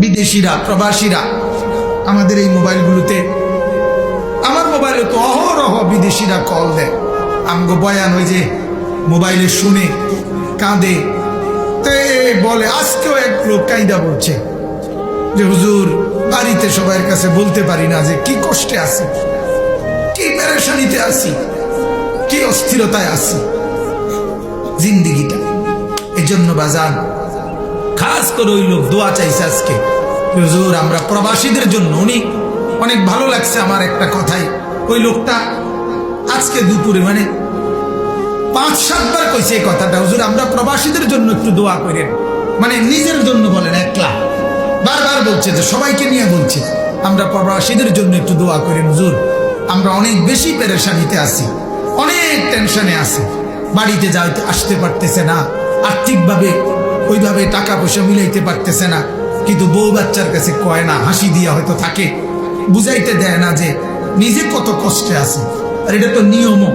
বিদেশিরা প্রবাসীরা আমাদের এই মোবাইলগুলোতে, আমার মোবাইলে তো অহরহ বিদেশিরা কল দেয়, আমগো বয়ান ওই যে মোবাইলে শুনে কাঁদে। তো বলে, আজকেও এক লোক কাইদা বলছে যে হুজুর বাড়িতে সবার কাছে বলতে পারি না যে কি কষ্টে আছি, কি পেরেশানিতে আছি, কি অস্থিরতায় আছি জিন্দিগিটা। এই জন্য বাজান খাস করে ওই লোক দোয়া চাইছে আজকে, হুজুর আমরা প্রবাসীদের জন্য। উনি অনেক ভালো লাগছে আমার একটা কথাই, ওই লোকটা আজকে দুপুরে মানে 5-7 বার কইছে এই কথাটা, হুজুর আমরা প্রবাসীদের জন্য একটু দোয়া করেন। মানে নিজের জন্য বলেন, একলা বারবার বলছে, যে সবাইকে নিয়ে বলছে আমরা প্রবাসীদের জন্য একটু দোয়া করেন হুজুর, আমরা অনেক বেশি পেরেশানিতে আছি, অনেক টেনশনে আছি, বাড়িতে যাইতে আসতে পারতেছে না, আর্থিকভাবে ওইভাবে টাকা পয়সা মিলাইতে পারতেছে না, কিন্তু বউ বাচ্চার কাছে কয় না, হাসি দিয়া হয়তো থাকে, বুঝাইতে দেয় না যে নিজে কত কষ্টে আছে। আর এটা তো নিয়মও।